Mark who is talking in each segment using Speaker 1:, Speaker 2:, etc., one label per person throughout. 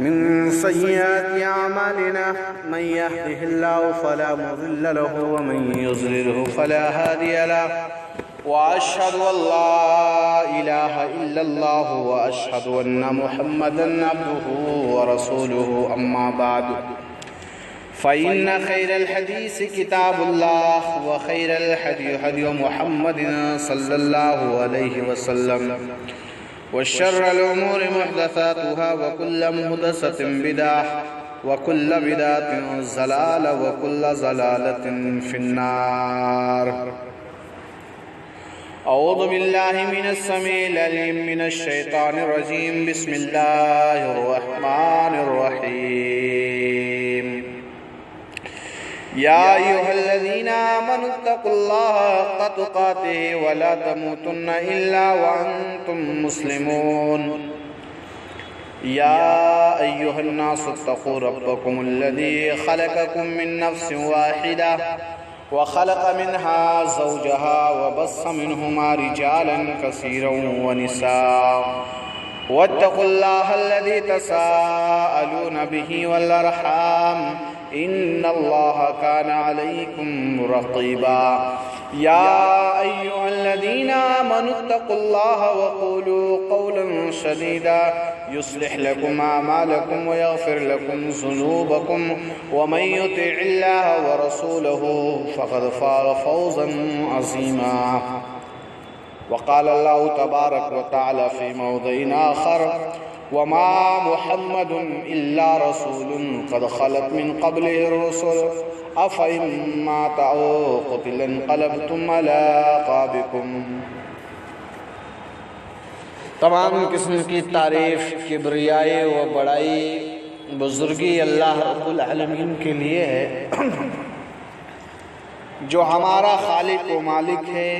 Speaker 1: من سيئات أعمالنا من يهده الله فلا مضل له ومن يضلله فلا هادي له وأشهد أن لا إله إلا الله وأشهد أن محمدًا عبده ورسوله أما بعد فإن خير الحديث كتاب الله وخير الهدي هدي محمد صلى الله عليه وسلم وشر الأمور محدثاتها وكل محدثة بدعة وكل بدعة ضلالة وكل ضلالة في النار. أعوذ بالله من السميع العليم من الشيطان الرجيم. بسم الله الرحمن الرحيم. يا أيها الذين آمنوا اتقوا الله حق تقاته ولا تموتن إلا وأنتم مسلمون. يا أيها الناس اتقوا ربكم الذي خلقكم من نفس واحدة وخلق منها زوجها وبث منهما رجالا كثيرا ونساء واتقوا الله الذي تساءلون به والأرحام إن الله كان عليكم رقيبا. يا أيها الذين آمنوا اتقوا الله وقولوا قولا سديدا يصلح لكم أعمالكم ويغفر لكم ذنوبكم ومن يطع الله ورسوله فقد فاز فوزا عظيما. وقال الله تبارك وتعالى في موضع آخر وما محمد إلا رسول قد خلت من قبله الرسل أفإن مات أو قتل انقلبتم على أعقابكم. تمام قسم کی تعریف کبریائی و بڑائی بزرگی اللہ رب العالمین کے لیے ہے جو ہمارا خالق و مالک ہے،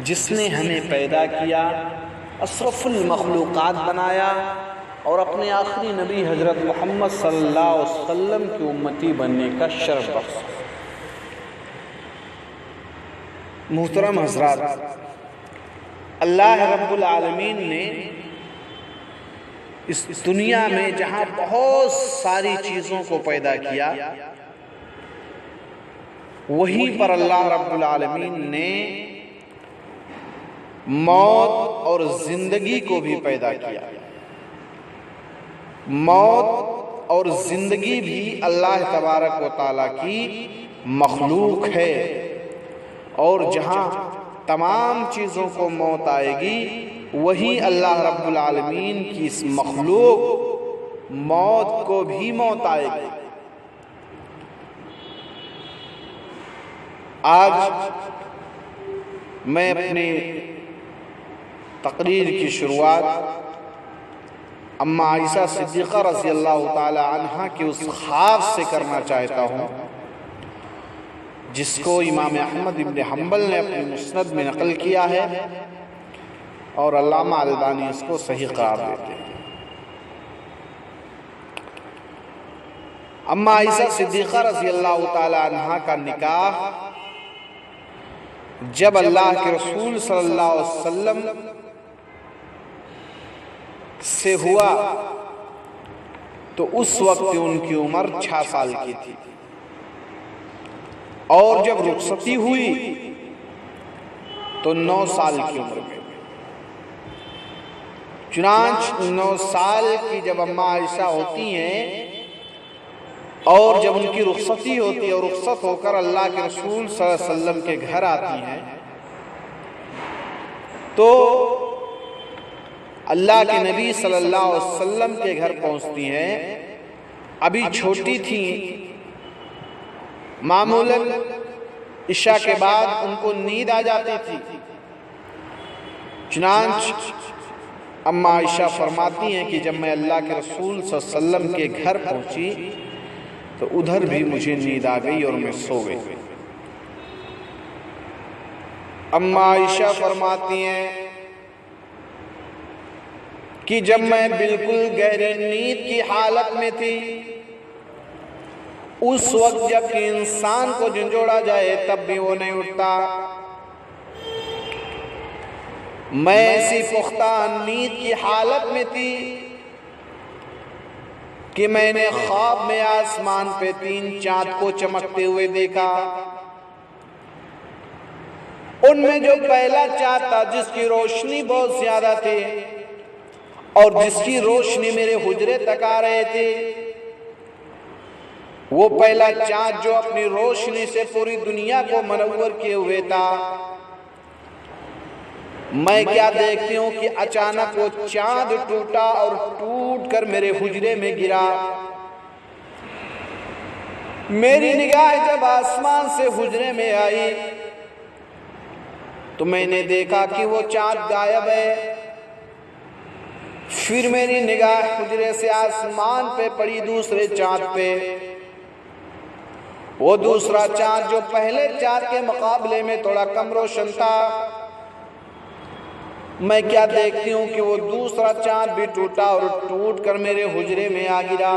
Speaker 1: جس نے ہمیں پیدا کیا، اشرف المخلوقات بنایا اور اپنے آخری نبی حضرت محمد صلی اللہ علیہ وسلم کی امتی بننے کا شرف بخشا. محترم حضرات، اللہ رب العالمین نے اس دنیا میں جہاں بہت ساری چیزوں کو پیدا کیا، وہیں پر اللہ رب العالمین نے موت اور زندگی کو بھی پیدا کیا. موت اور زندگی بھی اللہ تبارک و تعالیٰ کی مخلوق ہے، اور جہاں تمام چیزوں کو موت آئے گی وہی اللہ رب العالمین کی اس مخلوق موت کو بھی موت آئے گی. آج میں اپنی تقریر کی شروعات اماں عائشہ صدیقہ رضی اللہ تعالی عنہ کی اس خواب سے کرنا چاہتا ہوں جس کو امام احمد بن حنبل نے اپنی مسند میں نقل کیا ہے اور علامہ البانی اس کو صحیح قرار دیتے ہیں. اماں عائشہ صدیقہ رضی اللہ تعالی عنہ کا نکاح جب اللہ کے رسول صلی اللہ علیہ وسلم سے ہوا تو اس وقت ان کی عمر 6 سال کی تھی، اور جب رخصتی ہوئی تو 9 سال کی عمر میں. چنانچہ 9 سال کی جب اماں عائشہ ہوتی ہیں اور جب ان کی رخصتی ہوتی ہے اور رخصت ہو کر اللہ کے رسول صلی اللہ علیہ وسلم کے گھر آتی ہیں تو اللہ کے نبی صلی اللہ علیہ وسلم کے گھر پہنچتی ہیں. ابھی چھوٹی تھیں، معمولاً عشاء کے بعد ان کو نیند آ جاتی تھی. چنانچہ اماں عائشہ فرماتی ہیں کہ جب میں اللہ کے رسول صلی اللہ علیہ وسلم کے گھر پہنچی تو ادھر بھی مجھے نیند آ گئی اور میں سو گئی. اماں عائشہ فرماتی ہیں کہ جب میں بالکل گہری نیند کی حالت میں تھی، اس وقت جب کہ انسان کو جھنجھوڑا جائے تب بھی وہ نہیں اٹھتا، میں ایسی پختہ نیند کی حالت میں تھی کہ میں نے خواب میں آسمان پہ 3 چاند کو چمکتے ہوئے دیکھا۔ ان میں جو پہلا چاند تھا جس کی روشنی بہت زیادہ تھی اور جس کی روشنی میرے حجرے تک آ رہے تھے، وہ پہلا چاند جو اپنی روشنی سے پوری دنیا کو منور کیے ہوئے تھا، میں کیا دیکھتی ہوں کہ اچانک وہ چاند ٹوٹا اور ٹوٹ کر میرے حجرے میں گرا۔ میری نگاہ جب آسمان سے حجرے میں آئی تو میں نے دیکھا کہ وہ چاند غائب ہے۔ پھر میری نگاہ حجرے سے آسمان پہ پڑی دوسرے چاند پہ۔ وہ دوسرا چاند جو پہلے چاند کے مقابلے میں تھوڑا کم روشن تھا، میں کیا دیکھتی ہوں کہ وہ دوسرا چاند بھی ٹوٹا اور ٹوٹ کر میرے حجرے میں آ گرا۔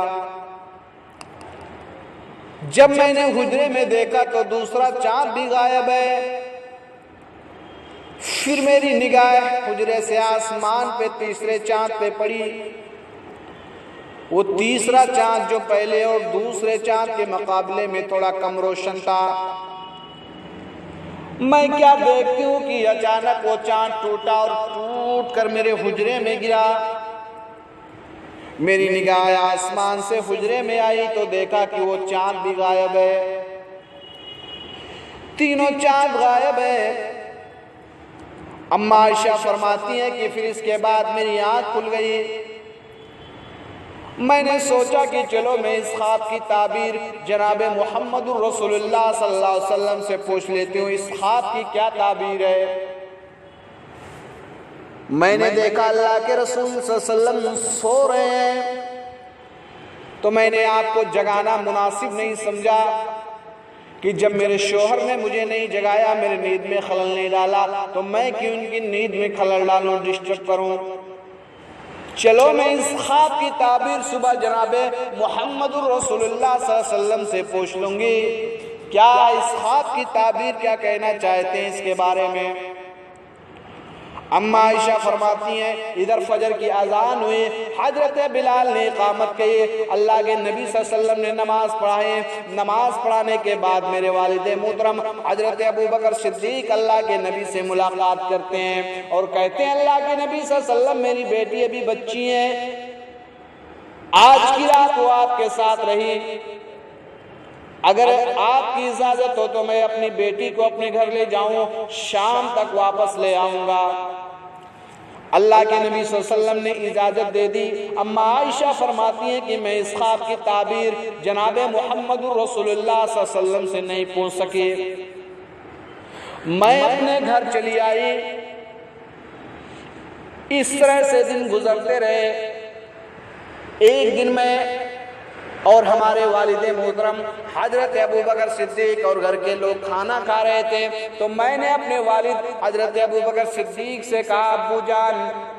Speaker 1: جب میں نے حجرے میں دیکھا تو دوسرا چاند بھی غائب ہے۔ پھر میری نگاہ حجرے سے آسمان پہ تیسرے چاند پہ پڑی۔ وہ تیسرا چاند جو پہلے اور دوسرے چاند کے مقابلے میں تھوڑا کم روشن تھا، میں کیا دیکھتی ہوں کہ اچانک وہ چاند ٹوٹا اور ٹوٹ کر میرے حجرے میں گرا۔ میری نگاہ آسمان سے حجرے میں آئی تو دیکھا کہ وہ چاند بھی غائب ہے، تینوں چاند غائب ہے۔ اما عائشہ فرماتی ہیں کہ پھر اس کے بعد میری آنکھ کھل گئی۔ میں نے سوچا کہ چلو میں اس خواب کی تعبیر جناب محمد رسول اللہ صلی اللہ علیہ وسلم سے پوچھ لیتی ہوں، اس خواب کی کیا تعبیر ہے۔ میں نے دیکھا اللہ کے رسول صلی اللہ علیہ وسلم سو رہے ہیں، تو میں نے آپ کو جگانا مناسب نہیں سمجھا کہ جب میرے شوہر نے مجھے نہیں جگایا، میرے نیند میں خلل نہیں ڈالا، تو میں کیوں ان کی نیند میں خلل ڈالوں، ڈسٹرب کروں۔ چلو میں اس خواب کی تعبیر صبح جناب محمد رسول اللہ صلی اللہ علیہ وسلم سے پوچھ لوں گی، کیا اس خواب کی تعبیر کیا کہنا چاہتے ہیں اس کے بارے میں۔ اما عائشہ فرماتی ہیں ادھر فجر کی اذان ہوئی، حضرت بلال نے اقامت کی، اللہ کے نبی صلی اللہ علیہ وسلم نے نماز پڑھائے۔ نماز پڑھانے کے بعد میرے والد محترم حضرت ابو بکر صدیق اللہ کے نبی سے ملاقات کرتے ہیں اور کہتے ہیں اللہ کے نبی صلی اللہ علیہ وسلم میری بیٹی ابھی بچی ہے، آج کی رات وہ آپ کے ساتھ رہی، اگر آپ کی اجازت ہو تو میں اپنی بیٹی کو اپنے گھر لے جاؤں، شام تک واپس لے آؤں گا۔ اللہ کے نبی صلی اللہ علیہ وسلم نے اجازت دے دی۔ اما عائشہ فرماتی ہیں کہ میں اس خواب کی تعبیر جناب محمد رسول اللہ صلی اللہ علیہ وسلم سے نہیں پوچھ سکی۔ میں اپنے گھر چلی آئی۔ اس طرح سے دن گزرتے رہے۔ ایک دن میں اور ہمارے والد محترم حضرت ابو بکر صدیق اور گھر کے لوگ کھانا کھا رہے تھے، تو میں نے اپنے والد حضرت ابو بکر صدیق سے کہا ابو جان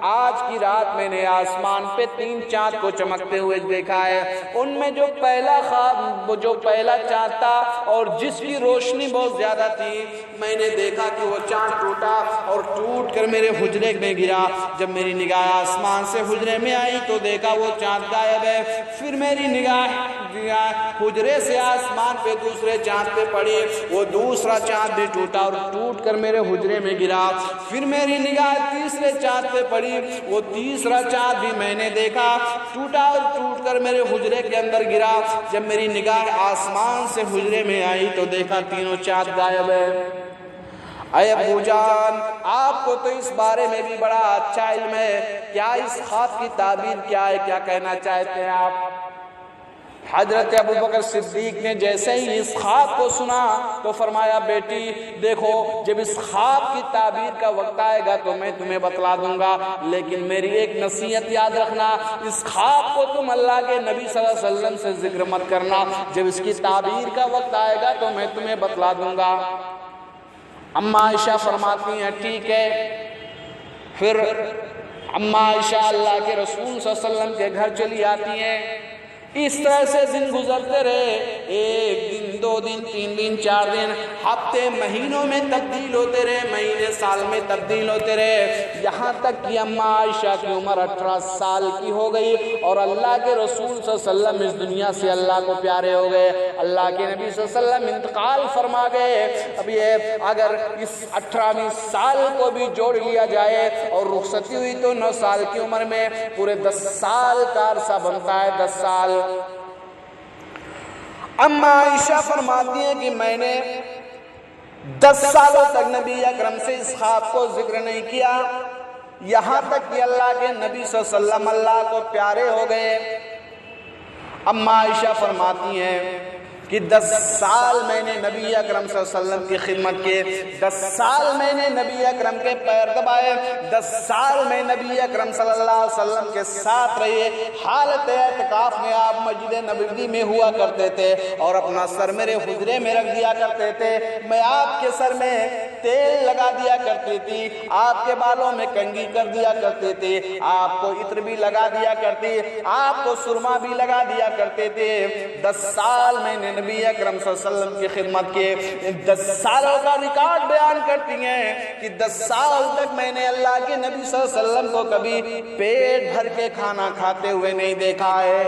Speaker 1: آج کی رات میں نے آسمان پہ 3 چاند کو چمکتے ہوئے دیکھا ہے، ان میں جو پہلا خواب جو پہلا چاند تھا اور جس کی روشنی بہت زیادہ تھی، میں نے دیکھا کہ وہ چاند ٹوٹا اور ٹوٹ کر میرے حجرے میں گرا۔ جب میری نگاہ آسمان سے حجرے میں آئی تو دیکھا وہ چاند غائب ہے۔ پھر میری نگاہ حجرے سے آسمان پہ دوسرے چاند پہ پڑی، وہ دوسرا چاند بھی ٹوٹا اور ٹوٹ کر میرے حجرے میں گرا۔ پھر میری نگاہ تیسرے چاند پہ پڑی، وہ تیسرا چاند بھی میں نے دیکھا، ٹوٹا اور ٹوٹ کر میرے حجرے کے اندر گرا۔ جب میری نگاہ آسمان سے حجرے میں آئی تو دیکھا تینوں چاند غائب ہے۔ اے ابو جان آپ کو تو اس بارے میں بھی بڑا اچھا علم ہے، کیا اس خواب کی تعبیر کیا ہے، کیا کہنا چاہتے ہیں آپ۔ حضرت ابو بکر صدیق نے جیسے ہی اس خواب کو سنا تو فرمایا بیٹی دیکھو جب اس خواب کی تعبیر کا وقت آئے گا تو میں تمہیں بتلا دوں گا، لیکن میری ایک نصیحت یاد رکھنا، اس خواب کو تم اللہ کے نبی صلی اللہ علیہ وسلم سے ذکر مت کرنا، جب اس کی تعبیر کا وقت آئے گا تو میں تمہیں بتلا دوں گا۔ اما عائشہ فرماتی ہیں ٹھیک ہے۔ پھر اما عائشہ اللہ کے رسول صلی اللہ علیہ وسلم کے گھر چلی آتی ہیں۔ اس طرح سے دن گزرتے رہے۔ ایک دن، 2 دن، 3 دن، 4 دن، ہفتے مہینوں میں تبدیل ہوتے رہے، مہینے سال میں تبدیل ہوتے رہے، یہاں تک کہ اماں عائشہ کی عمر 18 سال کی ہو گئی اور اللہ کے رسول صلی اللہ علیہ وسلم اس دنیا سے اللہ کو پیارے ہو گئے، اللہ کے نبی صلی اللہ علیہ وسلم انتقال فرما گئے۔ اب یہ اگر اس 18ویں سال کو بھی جوڑ لیا جائے اور رخصتی ہوئی تو 9 سال کی عمر میں پورے 10 سال کا عرصہ بنتا ہے، 10 سال۔ اماں عائشہ فرماتی ہیں کہ میں نے 10 سالوں تک نبی اکرم سے اس خواب کو ذکر نہیں کیا، یہاں تک کہ اللہ کے نبی صلی اللہ علیہ وسلم اللہ کو پیارے ہو گئے۔ اماں عائشہ فرماتی ہیں کہ 10 سال میں نے نبی اکرم صلی اللہ علیہ وسلم کی خدمت کی، 10 سال میں نے نبی اکرم کے پیر دبائے، 10 سال میں نبی اکرم صلی اللہ علیہ وسلم کے ساتھ رہے۔ حالت اعتکاف میں آپ مسجد نبوی میں ہوا کرتے تھے اور اپنا سر میرے حجرے میں رکھ دیا کرتے تھے، میں آپ کے سر میں تیل لگا دیا کرتی تھی، آپ کے بالوں میں کنگھی کر دیا کرتے تھے، آپ کو عطر بھی لگا دیا کرتی، آپ کو سرما بھی لگا دیا کرتے تھے۔ 10 سال میں نے نبی اکرم صلی اللہ علیہ وسلم کی خدمت کے 10 سالوں کا ریکارڈ بیان کرتی ہیں کہ 10 سال تک میں نے اللہ کے نبی صلی اللہ علیہ وسلم کو کبھی پیٹ بھر کے کھانا کھاتے ہوئے نہیں دیکھا ہے۔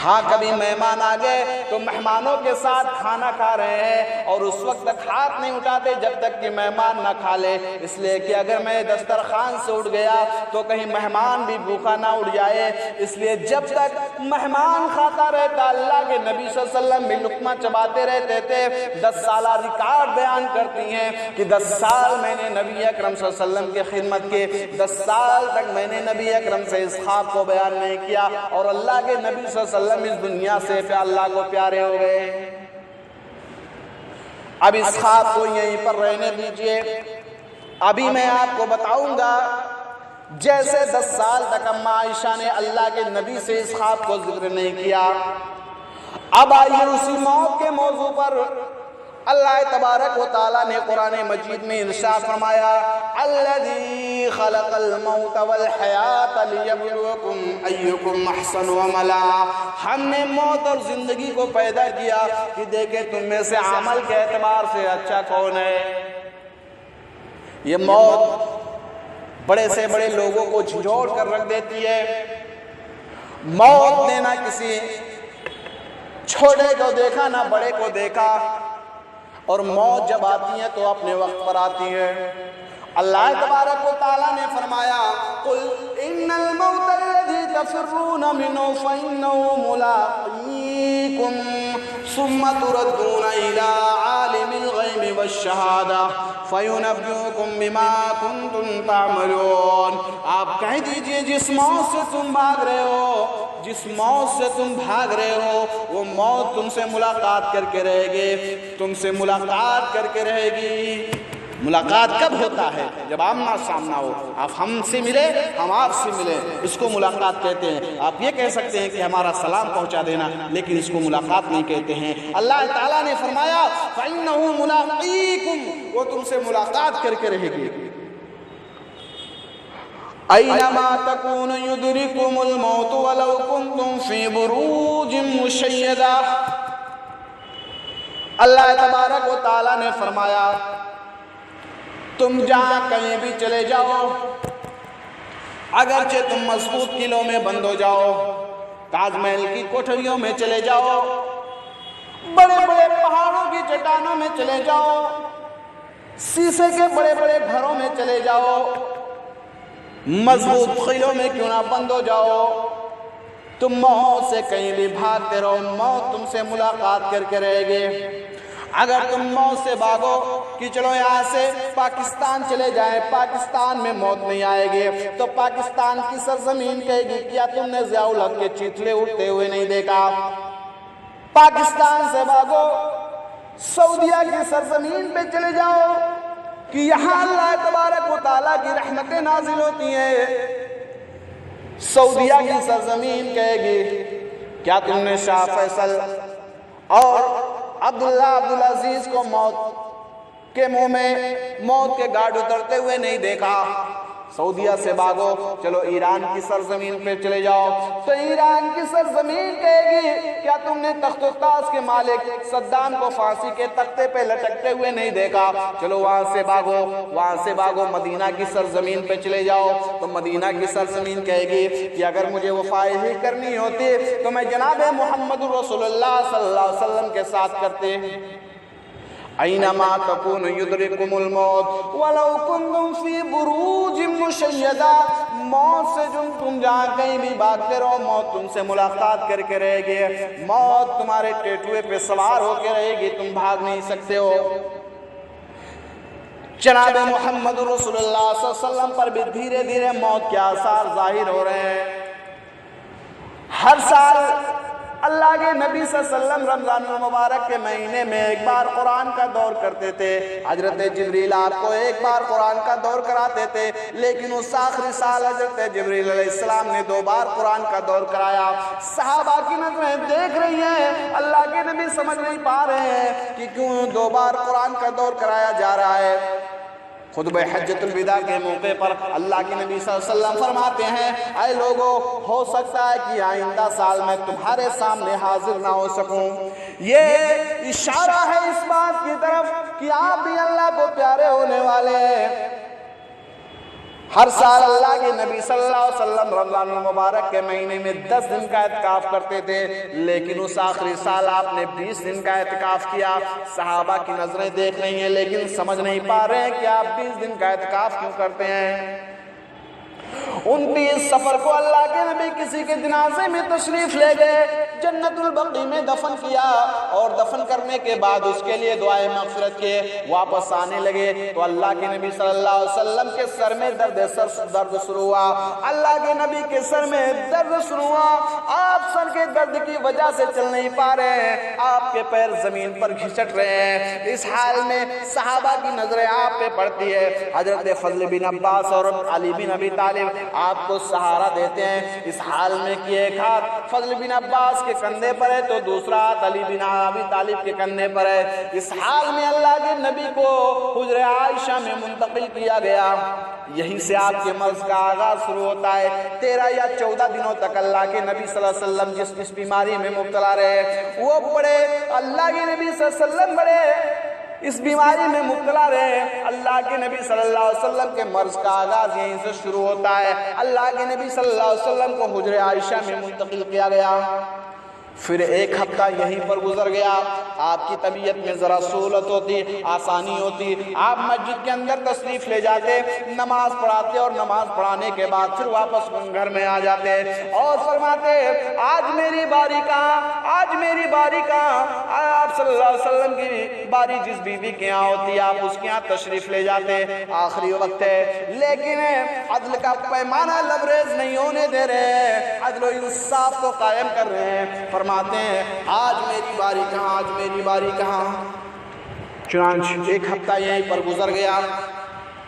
Speaker 1: ہاں کبھی مہمان آ گئے تو مہمانوں کے ساتھ کھانا کھا رہے ہیں اور اس وقت تک ہاتھ نہیں اٹھاتے جب تک کہ مہمان نہ کھا لے، اس لیے کہ اگر میں دسترخوان سے اٹھ گیا تو کہیں مہمان بھی بھوکا نہ اٹھ جائے، اس لیے جب تک مہمان کھاتا رہتا اللہ کے نبی صلی اللہ علیہ وسلم بھی لقمہ چباتے رہتے تھے۔ 10 سالہ ریکارڈ بیان کرتی ہیں کہ 10 سال میں نے نبی اکرم صلی اللہ علیہ وسلم کی خدمت کی، 10 سال تک میں نے نبی اکرم سے اس خواب کو بیان نہیں کیا اور اللہ کے نبی صلی اللہ علیہ وسلم اس دنیا سے اللہ کو پیارے ہو گئے۔ اب اس خواب کو یہیں پر رہنے دیجئے، ابھی میں آپ کو بتاؤں گا جیسے 10 سال تک اماں عائشہ نے اللہ کے نبی سے اس خواب کو ذکر نہیں کیا۔ اب آئیے اسی موت کے موضوع پر اللہ تبارک و تعالیٰ نے قرآن مجید میں ارشاد فرمایا، الذی خلق الموت والحیات لیبلوکم ایکم احسن عملا، ہم نے موت اور زندگی کو پیدا کیا کہ دیکھیں تم میں سے عمل کے اعتبار سے اچھا کون ہے۔ یہ موت بڑے سے بڑے لوگوں کو جھنجھوڑ کر رکھ دیتی ہے۔ موت نے نہ کسی چھوٹے کو دیکھا نہ بڑے کو دیکھا، اور موت جب آتی ہے تو اپنے وقت پر آتی ہے۔ اللہ تبارک و تعالیٰ نے فرمایا، قُلْ إِنَّ الْمَوْتَ الَّذِي تَفِرُّونَ مِنْهُ فَإِنَّهُ مُلَاقِيكُمْ ثُمَّ تُرَدُّونَ إِلَىٰ عَالِمِ الْغَيْبِ وَالشَّهَادَةِ فَيُنَبِّئُكُم بِمَا كُنتُمْ تَعْمَلُونَ۔ آپ کہہ دیجئے جس موت سے تم بھاگ رہے ہو، جس موت سے تم بھاگ رہے ہو وہ موت تم سے ملاقات کر کے رہے گی، تم سے ملاقات کر کے رہے گی۔ ملاقات کب ہوتا ہے؟ جب آمنا سامنا ہو، آپ ہم سے ملے ہم آپ سے ملے، اس کو ملاقات کہتے ہیں۔ آپ یہ کہہ سکتے ہیں کہ ہمارا سلام پہنچا دینا، لیکن اس کو ملاقات نہیں کہتے ہیں۔ اللہ تعالیٰ نے فرمایا فَإِنَّهُ مُلَاقِيكُمْ، وہ تم سے ملاقات کر کے رہے گی۔ اَيْنَمَا تَكُونُ يُدْرِكُمُ الْمَوْتُ وَلَوْ كُنْتُمْ فِي بُرُوجٍ مُشَيَّدَةٍ۔ اللہ تبارک و تعالیٰ نے فرمایا تم جہاں کہیں بھی چلے جاؤ، اگرچہ تم مضبوط قلعوں میں بند ہو جاؤ، تاج محل کی کوٹھریوں میں چلے جاؤ، بڑے بڑے پہاڑوں کی چٹانوں میں چلے جاؤ، شیشے کے بڑے بڑے گھروں میں چلے جاؤ، مضبوط قلعوں میں کیوں نہ بند ہو جاؤ، تم موت سے کہیں بھی بھاگتے رہو، موت تم سے ملاقات کر کے رہے گی۔ اگر تم موت سے بھاگو کہ چلو یہاں سے پاکستان چلے جائیں، پاکستان میں موت نہیں آئے گی، تو پاکستان کی سرزمین کہے گی کیا تم نے ضیاء الحق کے چیتلے اٹھتے ہوئے نہیں دیکھا؟ پاکستان سے بھاگو سعودیہ کی سرزمین پہ چلے جاؤ کہ یہاں اللہ تبارک و تعالیٰ کی رحمتیں نازل ہوتی ہیں، سعودیہ کی سرزمین کہے گی کیا تم نے شاہ فیصل اور عبداللہ عبدالعزیز کو موت کے منہ میں موت کے گاڑ اترتے ہوئے نہیں دیکھا؟ سعودیہ سے بھاگو، چلو ایران کی سرزمین پہ چلے جاؤ، تو ایران کی سرزمین کہے گی کیا تم نے تخت و تاج کے مالک صدام کو پھانسی کے تختے پہ لٹکتے ہوئے نہیں دیکھا؟ چلو وہاں سے بھاگو مدینہ کی سرزمین پہ چلے جاؤ، تو مدینہ کی سرزمین کہے گی کہ اگر مجھے وفائے ہی کرنی ہوتی تو میں جناب محمد رسول اللہ صلی اللہ علیہ وسلم کے ساتھ کرتے۔ اینما تکون یدرککم الموت ولو کنتم فی بروج مشیدہ، موت سے تم جہاں کہیں بھی بھاگتے رہو، موت تم سے ملاقات کر کے رہے گی، موت تمہارے ٹیٹوے پہ سوار ہو کے رہے گی، تم بھاگ نہیں سکتے ہو۔ جناب محمد رسول اللہ صلی اللہ علیہ وسلم پر بھی دھیرے دھیرے موت کے آثار ظاہر ہو رہے ہیں۔ ہر سال اللہ کے نبی صلی اللہ علیہ وسلم رمضان المبارک کے مہینے میں ایک بار قرآن کا دور کرتے تھے، حضرت جبریل آپ کو ایک بار قرآن کا دور کراتے تھے، لیکن اس آخری سال حضرت جبریل علیہ السلام نے 2 بار قرآن کا دور کرایا۔ صحابہ کی نظریں دیکھ رہی ہیں، اللہ کے نبی سمجھ نہیں پا رہے ہیں کہ کیوں 2 بار قرآن کا دور کرایا جا رہا ہے۔ خطبہ حجۃ الوداع کے موقع پر اللہ کے نبی صلی اللہ علیہ وسلم فرماتے ہیں، اے لوگو، ہو سکتا ہے کہ آئندہ سال میں تمہارے سامنے حاضر نہ ہو سکوں۔ یہ اشارہ ہے اس بات کی طرف کہ آپ بھی اللہ کو پیارے ہونے والے ہیں۔ ہر سال اللہ کے نبی صلی اللہ علیہ وسلم رمضان المبارک کے مہینے میں 10 دن کا اعتکاف کرتے تھے، لیکن اس آخری سال آپ نے 20 دن کا اعتکاف کیا۔ صحابہ کی نظریں دیکھ رہی ہیں لیکن سمجھ نہیں پا رہے ہیں کہ آپ 20 دن کا اعتکاف کیوں کرتے ہیں۔ 29 سفر کو اللہ کے نبی کسی کے جنازے میں تشریف لے گئے، جنت البقیع میں دفن کیا، اور دفن کرنے کے بعد اس کے لیے دعائے مغفرت کے واپس آنے لگے تو اللہ کے نبی صلی اللہ علیہ وسلم کے سر میں درد شروع ہوا۔ اللہ کے نبی کے سر میں درد شروع ہوا، آپ سر کے درد کی وجہ سے چل نہیں پا رہے ہیں، آپ کے پیر زمین پر گھسٹ رہے ہیں۔ اس حال میں صحابہ کی نظریں آپ پہ پڑتی ہے۔ حضرت فضل بن عباس اور علی بن ابی طالب آپ کو سہارا دیتے ہیں۔ اس حال میں کہ ایک ہاتھ فضل بن عباس کے کندھے پر ہے تو دوسرا ہاتھ علی بن ابی طالب کے کندھے پر ہے۔ اس حال میں اللہ کے نبی کو حجرہ عائشہ میں منتقل کیا گیا۔ یہیں سے آپ کے مرض کا آغاز شروع ہوتا ہے۔ 13 یا 14 دنوں تک اللہ کے نبی صلی اللہ علیہ وسلم جس بیماری میں مبتلا رہے، وہ بڑے اللہ کے نبی صلی اللہ علیہ وسلم بڑے اس بیماری میں مبتلا رہے۔ اللہ کے نبی صلی اللہ علیہ وسلم کے مرض کا آغاز یہیں سے شروع ہوتا ہے۔ اللہ کے نبی صلی اللہ علیہ وسلم کو حجرہ عائشہ میں منتقل کیا گیا۔ پھر 1 ہفتہ یہیں پر گزر گیا۔ آپ کی طبیعت میں ذرا سہولت ہوتی، آسانی ہوتی، آپ مسجد کے اندر تشریف لے جاتے، نماز پڑھاتے، اور نماز پڑھانے کے بعد پھر واپس گھر میں آ جاتے اور فرماتے، آج میری باری کہاں، آج میری باری کہاں۔ آپ صلی اللہ علیہ وسلم کی باری جس بیوی کے یہاں ہوتی، آپ اس کے یہاں تشریف لے جاتے، آخری وقت ہے، لیکن عدل کا پیمانہ لبریز نہیں ہونے دے رہے، عدل و انصاف کو قائم کر رہے ہیں۔ فرماتے ہیں، آج میری باری کہاں، آج میری باری کہاں۔ چنانچہ 1 ہفتہ یہیں پر گزر گیا۔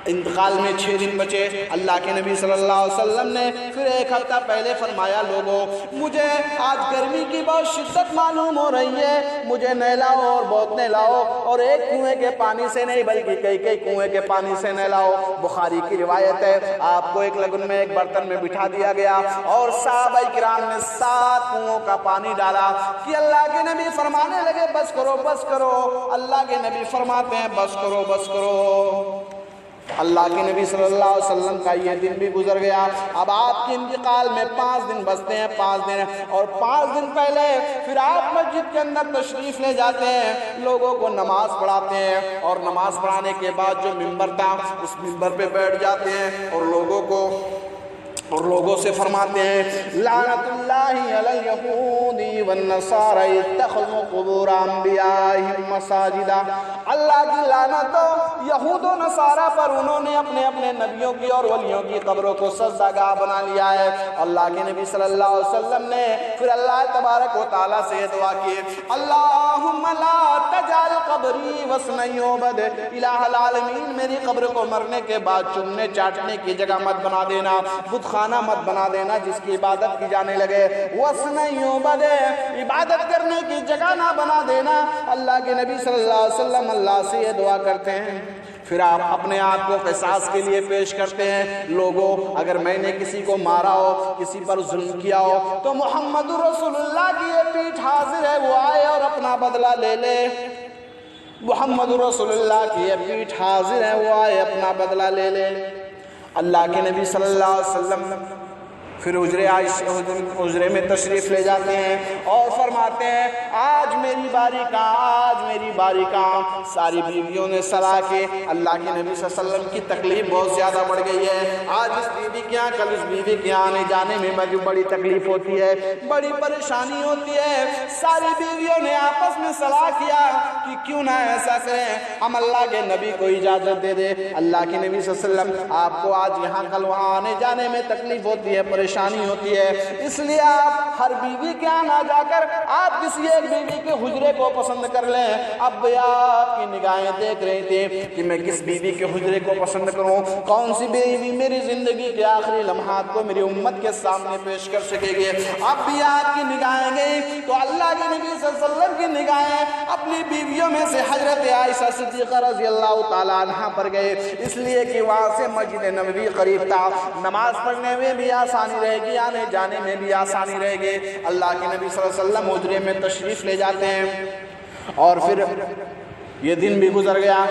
Speaker 1: انتقال میں 6 دن بچے۔ اللہ کے نبی صلی اللہ علیہ وسلم نے پھر 1 ہفتہ پہلے فرمایا، لوگوں، مجھے آج گرمی کی بہت شدت معلوم ہو رہی ہے، مجھے نہلاؤ اور بہت نہلاؤ، اور ایک کنویں کے پانی سے نہیں بلکہ کئی کنویں کے پانی سے نہلاؤ۔ بخاری کی روایت ہے، آپ کو ایک لگن میں ایک برتن میں بٹھا دیا گیا اور صحابہ کرام نے 7 کنووں کا پانی ڈالا کہ اللہ کے نبی فرمانے لگے، بس کرو بس کرو۔ اللہ کے نبی فرماتے ہیں، بس کرو بس کرو۔ اللہ کے نبی صلی اللہ علیہ وسلم کا یہ دن بھی گزر گیا۔ اب آپ کے انتقال میں 5 دن بچتے ہیں، 5 دن، اور 5 دن پہلے پھر آپ مسجد کے اندر تشریف لے جاتے ہیں، لوگوں کو نماز پڑھاتے ہیں، اور نماز پڑھانے کے بعد جو ممبر تھا اس ممبر پہ بیٹھ جاتے ہیں اور لوگوں سے فرماتے ہیں، لعنت اللہ علی الیہود والنصاری اتخذوا قبور انبیائہم مساجدا۔ اللہ کی لعنت ہو یہود و نصارہ پر، انہوں نے اپنے اپنے نبیوں کی اور ولیوں کی قبروں کو سجدہ گاہ بنا لیا ہے۔ اللہ کے نبی صلی اللہ علیہ وسلم نے پھر اللہ تبارک و تعالیٰ سے دعا کی، اللہم لا تجعل قبری وثنا یعبد، الہ العالمین، میری قبر کو مرنے کے بعد چومنے چاٹنے کی جگہ مت بنا دینا، بت خانہ مت بنا دینا جس کی عبادت کی جانے لگے، وثنا یعبد، عبادت کرنے کی جگہ نہ بنا دینا۔ اللہ کے نبی صلی اللہ علیہ وسلم اللہ سے یہ دعا کرتے ہیں۔ پھر آپ اپنے آپ کو قصاص کے لیے پیش کرتے ہیں، لوگوں اگر میں نے کسی کو مارا ہو، کسی پر ظلم کیا ہو، تو محمد رسول اللہ کی یہ پیٹھ حاضر ہے، وہ آئے اور اپنا بدلہ لے لے۔ محمد رسول اللہ کی یہ پیٹھ حاضر ہے، وہ آئے اپنا بدلہ لے لے۔ اللہ کے نبی صلی اللہ علیہ وسلم پھر حجرے میں تشریف لے جاتے ہیں اور فرماتے ہیں آج میری باری کہاں، آج میری باری کہاں۔ ساری بیویوں نے صلاح کے اللہ کے نبی صلی اللہ علیہ وسلم کی تکلیف بہت زیادہ بڑھ گئی ہے، آج اس بیوی کے یہاں کل اس بیوی کے یہاں آنے جانے میں بڑی تکلیف ہوتی ہے، بڑی پریشانی ہوتی ہے۔ ساری بیویوں نے آپس میں صلاح کیا کہ کیوں نہ ایسا کریں، ہم اللہ کے نبی کو اجازت دے دے۔ اللہ کے نبی صلی اللہ علیہ وسلم آپ کو آج یہاں کل وہاں آنے جانے میں تکلیف ہوتی ہے، پریشانی ہوتی ہے، اس لیے آپ ہر بیوی کے یہاں نہ جا کر آپ کسی ایک بیوی کے حجرے کو پسند کر لیں۔ اب آپ کی نگاہیں دیکھ رہی تھی کہ میں کس بیوی کے حجرے کو پسند کروں، کون سی بیوی میری زندگی کے آخری لمحات کو میری امت کے سامنے پیش کر سکے گی۔ اب بھی آپ کی نگاہیں گئی تو اللہ کے نبی صلی اللہ علیہ وسلم کی نگاہیں اپنی بیویوں میں سے حضرت عائشہ صدیقہ رضی اللہ تعالیٰ عنہ پر گئے، اس لیے کہ وہاں سے مسجد نبوی قریب تھا، نماز پڑھنے میں بھی آسانی رہے گی، آنے جانے میں بھی آسانی رہے گی۔ اللہ کے نبی صلی اللہ علیہ وسلم حجرے میں تشریف لے جاتے ہیں اور پھر یہ دن بھی گزر گیا،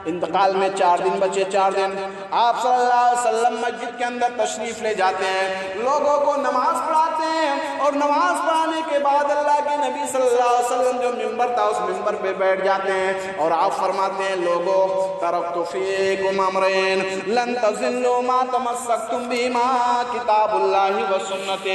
Speaker 1: انتقال میں 4 دن بچے، 4 دن آپ صلی اللہ علیہ وسلم مسجد کے اندر تشریف لے جاتے ہیں، لوگوں کو نماز پڑھاتے ہیں، اور نماز پڑھانے کے بعد اللہ کے نبی صلی اللہ علیہ وسلم جو ممبر تھا اس ممبر پہ بیٹھ جاتے ہیں اور آپ فرماتے ہیں لوگوں ترکت فیکم امرین لن تضلوا ما تمسکتم بہما کتاب اللہ و سنت۔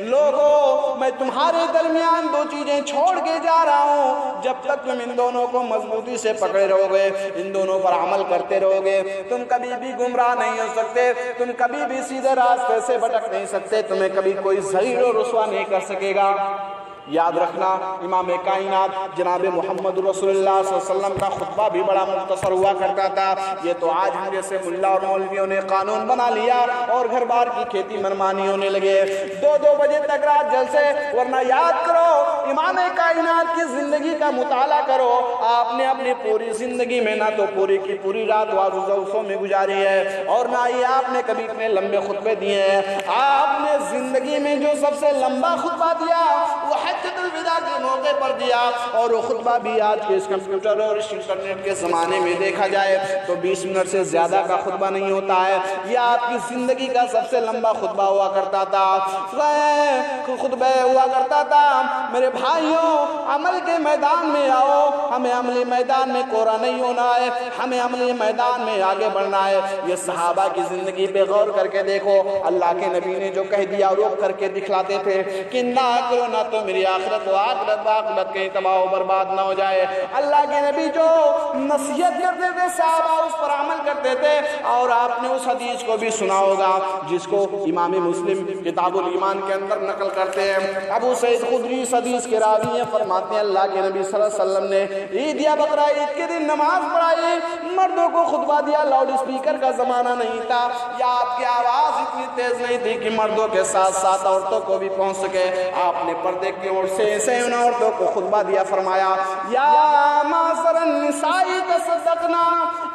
Speaker 1: لوگوں میں تمہارے درمیان 2 چیزیں چھوڑ کے جا رہا ہوں، جب تک تم ان دونوں کو مضبوطی سے پکڑے رہو گے، ان دونوں پر عمل کرتے رہو گے، تم کبھی بھی گمراہ نہیں ہو سکتے، تم کبھی بھی سیدھے راستے سے بھٹک نہیں سکتے، تمہیں کبھی کوئی ذلیل و رسوا نہیں کر سکے گا۔ یاد رکھنا امام کائنات جناب محمد رسول اللہ صلی اللہ علیہ وسلم کا خطبہ بھی بڑا مختصر ہوا کرتا تھا، یہ تو آج ہم جیسے ملا اور مولویوں نے قانون بنا لیا اور گھر بار کی کھیتی منمانی ہونے لگے، 2 بجے تک رات جلسے، ورنہ یاد کرو امام کائنات کی زندگی کا مطالعہ کرو، آپ نے اپنی پوری زندگی میں نہ تو پوری کی پوری رات واعظ و جلسوں میں گزاری ہے اور نہ ہی آپ نے کبھی اتنے لمبے خطبے دیے ہیں۔ آپ نے زندگی میں جو سب سے لمبا خطبہ دیا وہ حجۃ الوداع کے موقع پر دیا، اور وہ خطبہ بھی آج کے اس کمپیوٹر اور اس انٹرنیٹ کے زمانے میں دیکھا جائے تو 20 منٹ سے زیادہ کا خطبہ نہیں ہوتا ہے، یہ آپ کی زندگی کا سب سے لمبا خطبہ ہوا کرتا تھا، خطبہ ہوا کرتا تھا۔ میرے بھائیوں عمل کے میدان میں آؤ، ہمیں عملی میدان میں کوڑا نہیں ہونا ہے، ہمیں عملی میدان میں آگے بڑھنا ہے۔ یہ صحابہ کی زندگی پہ غور کر کے دیکھو، اللہ کے نبی نے جو کہہ دیا روک کر کے دکھلاتے تھے کہ نہ کرو نہ تو میری آخرت و آخرت کہیں تباہ و برباد نہ ہو جائے۔ اللہ کے نبی جو نصیحت کرتے تھے صحابہ اس پر عمل کرتے تھے، اور آپ نے اس حدیث کو بھی سنا ہوگا جس کو امام مسلم کتاب الایمان کے اندر نقل کرتے ہیں۔ ابو سعید خدری اس حدیث کے راوی ہیں، فرماتے ہیں اللہ کے نبی صلی اللہ علیہ وسلم نے عید یا بقرہ عید کے دن نماز پڑھائی، مردوں کو خطبہ دیا، لاؤڈ اسپیکر کا زمانہ نہیں تھا یا آپ کی آواز اتنی تیز نہیں تھی کہ مردوں کے ساتھ ساتھ عورتوں کو بھی پہنچ سکے، آپ نے پردے کی اور سے ان عورتوں کو خطبہ دیا، فرمایا یا معاشر النساء تصدقنا،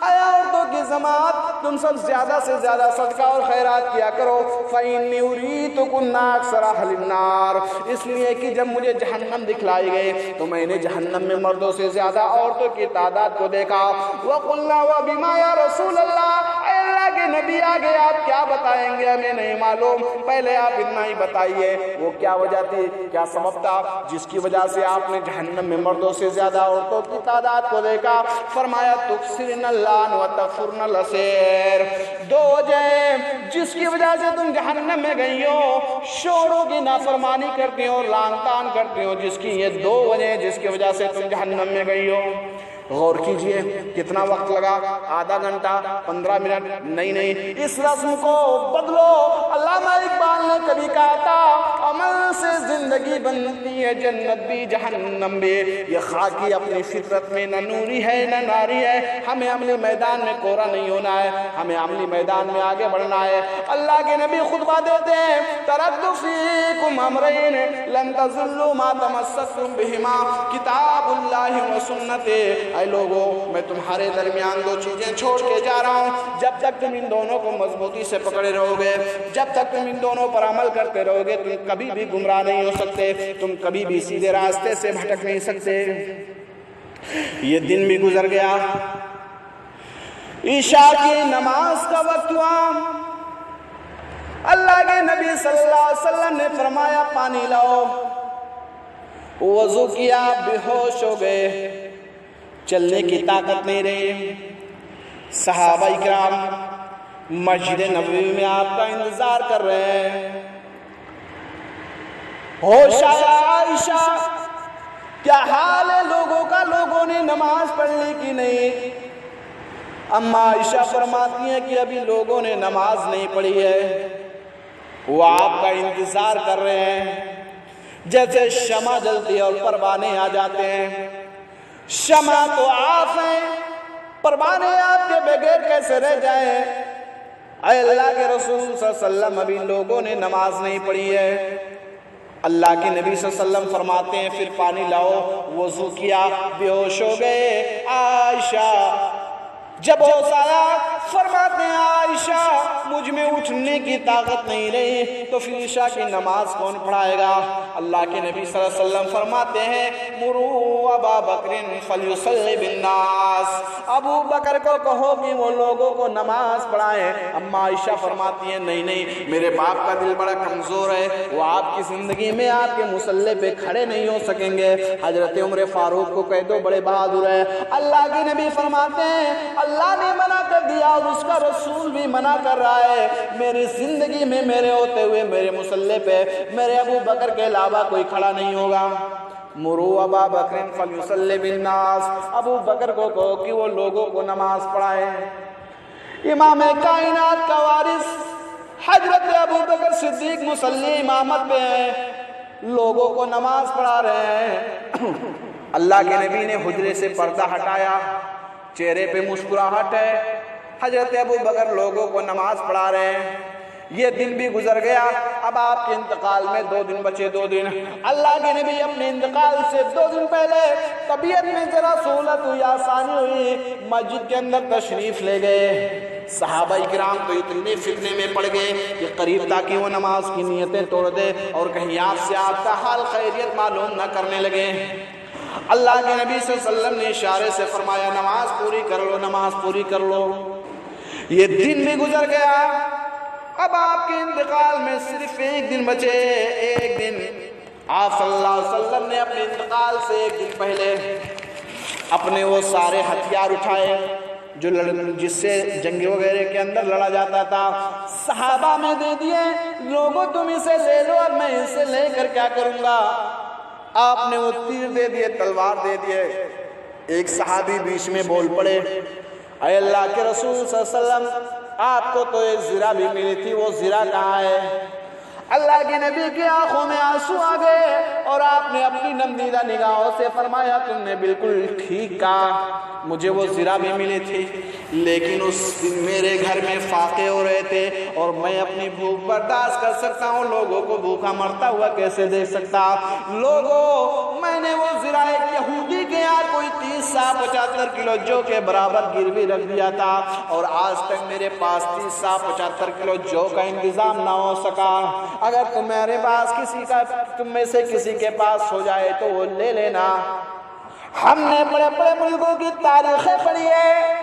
Speaker 1: اے عورتوں کی جماعت تم سب زیادہ سے زیادہ صدقہ اور خیرات کیا کرو، فإنی أُرِيتُكُنَّ أَكْثَرَ أَهْلِ النَّارِ، اس لیے کہ جب مجھے جہنم دکھلائی گئی تو میں نے جہنم میں مردوں سے زیادہ عورتوں کی تعداد کو دیکھا۔ وَقُلْنَا وَبِمَا يَا رسول اللہ، اے اللہ کے نبی آگے آپ کیا بتائیں گے ہمیں نہیں معلوم، پہلے آپ اتنا ہی بتائیے وہ کیا وجہ تھی، کیا سبب تھا جس کی وجہ سے آپ نے جہنم میں مردوں سے زیادہ عورتوں کی تعداد کو دیکھا؟ فرمایا تکثرن اللعن وتکفرن العشیر، 2 وجہ جس کی وجہ سے تم جہنم میں گئی ہو، شوہروں کی نافرمانی کرتی ہو، لعن طعن کرتی ہو، جس کی یہ 2 وجہ جس کی وجہ سے تم جہنم میں گئی ہو۔ غور کیجئے کتنا وقت لگا، آدھا گھنٹہ، 15 منٹ؟ نہیں، اس رسم کو بدلو۔ علامہ اقبال نے کبھی کہا تھا عمل سے زندگی بنتی ہے جنت بھی جہنم بھی۔ یہ خاکی اپنی فطرت میں نہ نوری ہے نہ ناری ہے۔ ہمیں عملی میدان میں کوڑا نہیں ہونا ہے، ہمیں عملی میدان میں آگے بڑھنا ہے۔ اللہ کے نبی خطبہ دیتے ہیں ترکت فیکم امرین لن تضلوا ما تمسکتم بہما کتاب اللہ و سنت۔ اے لوگو میں تمہارے درمیان دو چیزیں چھوڑ کے جا رہا ہوں، جب تک تم ان دونوں کو مضبوطی سے پکڑے رہو گے، جب تک تم ان دونوں پر عمل کرتے رہو گے، تم کبھی بھی گمراہ نہیں ہو سکتے، تم کبھی بھی سیدھے راستے سے بھٹک نہیں سکتے۔ یہ دن بھی گزر گیا، عشاء کی نماز کا وقت ہوا، اللہ کے نبی صلی اللہ علیہ وسلم نے فرمایا پانی لاؤ، وضو کیا، بے ہوش ہو گئے، چلنے کی طاقت نہیں رہی۔ صحابہ اکرام مسجد نبوی میں آپ کا انتظار کر رہے ہیں۔ ہوش آیا عائشہ کیا حال ہے لوگوں کا، لوگوں نے نماز پڑھ لی کہ نہیں؟ اما عائشہ فرماتی ہیں کہ ابھی لوگوں نے نماز نہیں پڑھی ہے، وہ آپ کا انتظار کر رہے ہیں۔ جیسے شمع جلتی ہے اور پروانے آ جاتے ہیں، شمع تو آپ ہیں، پروانے آپ کے بغیر کیسے رہ جائیں؟ اے اللہ کے رسول صلی اللہ علیہ وسلم ابھی لوگوں نے نماز نہیں پڑھی ہے۔ اللہ کے نبی صلی اللہ علیہ وسلم فرماتے ہیں پھر پانی لاؤ، وضو کیا، بے ہوش ہو گئے۔ عائشہ جب ہوش آیا فرماتے ہیں عائشہ مجھ میں اٹھنے کی طاقت نہیں رہی، تو پھر عشاء کی نماز کون پڑھائے گا؟ اللہ کے نبی صلی اللہ علیہ وسلم فرماتے ہیں مروا ابا بکر فلیصلی بالناس، ابو بکر کو کہو کہ وہ لوگوں کو نماز پڑھائیں۔ اما عائشہ فرماتی ہیں نہیں نہیں، میرے باپ کا دل بڑا کمزور ہے، وہ آپ کی زندگی میں آپ کے مصلی پہ کھڑے نہیں ہو سکیں گے۔ حضرت عمر فاروق کو کہہ دو بڑے بہادر ہے۔ اللہ کے نبی فرماتے ہیں اللہ نے منع کر دیا اور اس کا رسول بھی منع کر رہا ہے، میری زندگی میں میرے ہوتے ہوئے میرے مصلی پہ میرے ابو بکر کے علاوہ کوئی کھڑا نہیں ہوگا۔ مروا ابا بکر فلیصلی بالناس، ابو بکر کو کہو کہ وہ لوگوں کو نماز پڑھائے۔ امام کائنات کا وارث حضرت ابو بکر صدیق مصلی امامت پہ ہیں، لوگوں کو نماز پڑھا رہے ہیں۔ اللہ کے نبی نے حجرے سے پردہ ہٹایا، چہرے پہ مسکراہٹ ہے، حضرت ابو بکر لوگوں کو نماز پڑھا رہے ہیں۔ یہ دن بھی گزر گیا، اب آپ کے انتقال میں 2 دن بچے، 2 دن۔ اللہ کے نبی اپنے انتقال سے 2 دن پہلے طبیعت میں ذرا سہولت ہوئی، آسانی ہوئی، مسجد کے اندر تشریف لے گئے۔ صحابہ اکرام تو اتنے فتنے میں پڑ گئے کہ قریب تاکہ وہ نماز کی نیتیں توڑ دے اور کہیں آپ سے آپ کا حال خیریت معلوم نہ کرنے لگے۔ اللہ کے نبی صلی اللہ علیہ وسلم نے اشارے سے فرمایا نماز پوری کر لو، نماز پوری کر لو۔ یہ دن بھی گزر گیا، اب آپ کے انتقال میں صرف 1 دن بچے۔ 1 دن آپ صلی اللہ علیہ وسلم نے اپنے انتقال سے 1 دن پہلے اپنے وہ سارے ہتھیار اٹھائے جو جس سے جنگ وغیرہ کے اندر لڑا جاتا تھا، صحابہ میں دے دیے، لوگوں تم اسے لے لو اور میں اسے لے کر کیا کروں گا؟ آپ نے وہ تیر دے دیے، تلوار دے دیے۔ ایک صحابی بیچ میں بول پڑے اے اللہ کے رسول صلی اللہ علیہ وسلم آپ کو تو ایک زرہ بھی ملی تھی، وہ زرہ کہاں ہے؟ اللہ کے نبی کی آنکھوں میں آنسو آ گئے اور آپ نے اپنی نمدیدہ نگاہوں سے فرمایا تم نے بالکل ٹھیک کہا، مجھے وہ زرہ بھی ملی تھی، لیکن اس دن میرے گھر میں فاقے ہو رہے تھے اور میں اپنی بھوک برداشت کر سکتا ہوں، لوگوں کو بھوکا مرتا ہوا کیسے دیکھ سکتا؟ لوگوں میں نے وہ زرہ ایک یہودی کے یہاں کوئی 30 سا 75 کلو جو کے برابر گروی رکھ دیا تھا اور آج تک میرے پاس 30 سا 75 کلو جو کا انتظام نہ ہو سکا۔ اگر تمہارے پاس تم میں سے کسی کے پاس ہو جائے تو وہ لے لینا۔ ہم نے بڑے بڑے ملکوں کی تاریخیں پڑھی ہے،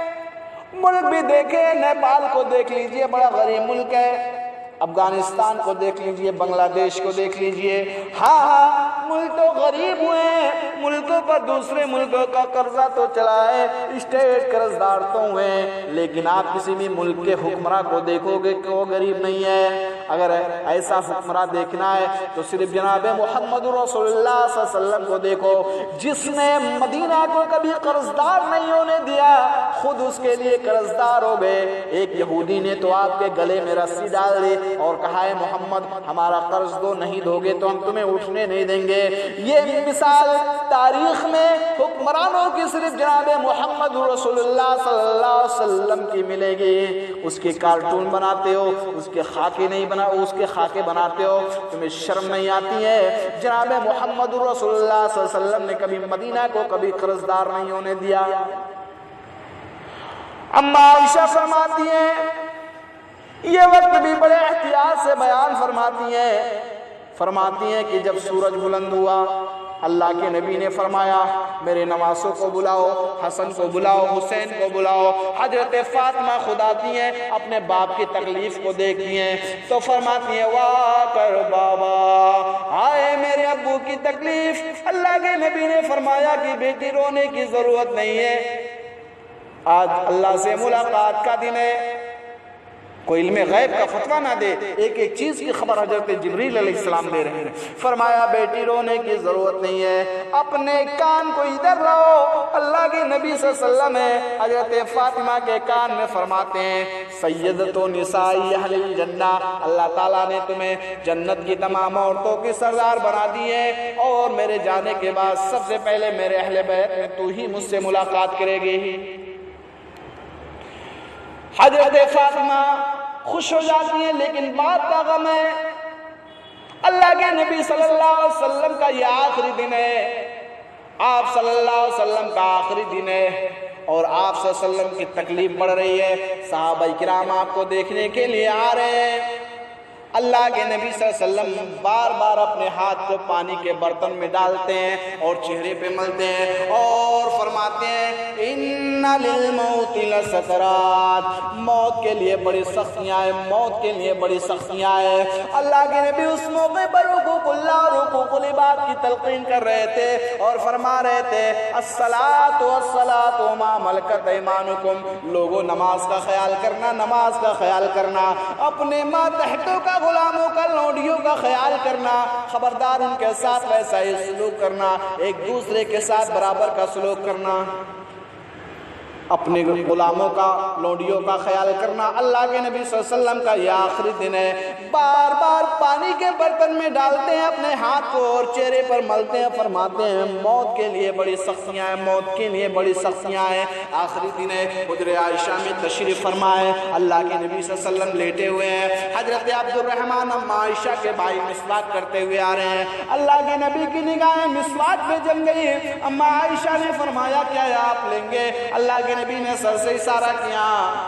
Speaker 1: ملک بھی دیکھے، نیپال کو دیکھ لیجئے بڑا غریب ملک ہے، افغانستان کو دیکھ لیجئے، بنگلہ دیش کو دیکھ لیجئے، ہاں ملک تو غریب ہوئے ہیں، ملکوں پر دوسرے ملکوں کا قرضہ تو چلا ہے، اسٹیٹ قرض دار تو ہوئے ہیں، لیکن آپ کسی بھی ملک کے حکمراں کو دیکھو گے کہ وہ غریب نہیں ہے۔ اگر ایسا حکمراں دیکھنا ہے تو صرف جناب محمد رسول اللہ صلی اللہ علیہ وسلم کو دیکھو، جس نے مدینہ کو کبھی قرضدار نہیں ہونے دیا، خود اس کے لیے قرضدار ہو گئے۔ ایک یہودی نے تو آپ کے گلے میں رسی ڈال دی اور کہا ہے محمد ہمارا قرض دو، نہیں دو گے تو ہم تمہیں اٹھنے نہیں دیں گے۔ یہ مثال تاریخ میں حکمرانوں کی صرف جناب محمد رسول اللہ صلی اللہ علیہ وسلم کی ملے گی۔ اس کے کارٹون بناتے ہو، اس کے خاکے نہیں بنا، اس کے خاکے بناتے ہو، تمہیں شرم نہیں آتی ہے؟ جناب محمد رسول اللہ صلی اللہ علیہ وسلم نے کبھی مدینہ کو کبھی قرضدار نہیں ہونے دیا۔ اما عائشہ فرماتی ہیں، یہ وقت بھی بڑے احتیاط سے بیان فرماتی ہیں کہ جب سورج بلند ہوا، اللہ کے نبی نے فرمایا میرے نواسوں کو بلاؤ، حسن کو بلاؤ، حسین کو بلاؤ۔ حضرت فاطمہ خود آتی ہیں، اپنے باپ کی تکلیف کو دیکھتی ہیں تو فرماتی ہیں واہ کر بابا، آئے میرے ابو کی تکلیف۔ اللہ کے نبی نے فرمایا کہ بیٹی رونے کی ضرورت نہیں ہے، آج اللہ سے ملاقات کا دن ہے۔ کوئی علم غیب کا فتویٰ نہ دے، ایک ایک چیز کی خبر حضرت جبریل علیہ السلام دے رہے ہیں۔ فرمایا بیٹی رونے کی ضرورت نہیں ہے، اپنے کان کو ادھر لاؤ۔ اللہ کے نبی صلی اللہ علیہ وسلم ہے حضرت فاطمہ کے کان میں فرماتے ہیں سیدۃ نساء اہل الجنہ، اللہ تعالیٰ نے تمہیں جنت کی تمام عورتوں کی سردار بنا دی ہے، اور میرے جانے کے بعد سب سے پہلے میرے اہل بیت میں تو ہی مجھ سے ملاقات کرے گی۔ حضرت فاطمہ خوش ہو جاتی ہیں، لیکن بات کا غم ہے اللہ کے نبی صلی اللہ علیہ وسلم کا یہ آخری دن ہے، آپ صلی اللہ علیہ وسلم کا آخری دن ہے، اور آپ صلی اللہ علیہ وسلم کی تکلیف بڑھ رہی ہے۔ صحابہ کرام آپ کو دیکھنے کے لیے آ رہے ہیں۔ اللہ کے نبی صلی اللہ علیہ وسلم بار بار اپنے ہاتھ کو پانی کے برتن میں ڈالتے ہیں اور چہرے پہ ملتے ہیں اور فرماتے ہیں ان للموت لسکرات، موت کے لیے بڑی سختیاں ہیں، موت کے لیے بڑی سختیاں ہیں۔ اللہ کے نبی اس موقع پر حقوق اللہ اور حقوق العباد کی تلقین کر رہے تھے اور فرما رہے تھے الصلاۃ والصلاۃ وما ملکت ایمانکم، لوگوں نماز کا خیال کرنا، نماز کا خیال کرنا، اپنے ماتحتوں کا غلاموں کا لونڈیوں کا خیال کرنا، خبردار ان کے ساتھ ویسا ہی سلوک کرنا، ایک دوسرے کے ساتھ برابر کا سلوک کرنا، اپنے غلاموں کا لونڈیوں کا خیال کرنا۔ اللہ کے نبی صلی اللہ علیہ وسلم کا یہ آخری دن ہے، بار بار پانی کے برتن میں ڈالتے ہیں اپنے ہاتھ کو اور چہرے پر ملتے ہیں، فرماتے ہیں موت کے لیے بڑی سختیاں ہیں، موت کے لیے بڑی سختیاں ہیں، آخری دن ہے۔ حجر عائشہ میں تشریف فرمائے، اللہ کے نبی صلی اللہ علیہ وسلم لیٹے ہوئے ہیں، حضرت عبد الرحمن اما عائشہ کے بھائی مسواک کرتے ہوئے آ رہے ہیں، اللہ کے نبی کی نگاہیں مسواک پہ جم گئی۔ اما عائشہ نے فرمایا کیا آپ لیں گے؟ اللہ کے نبی نے سر سے اشارہ کیا،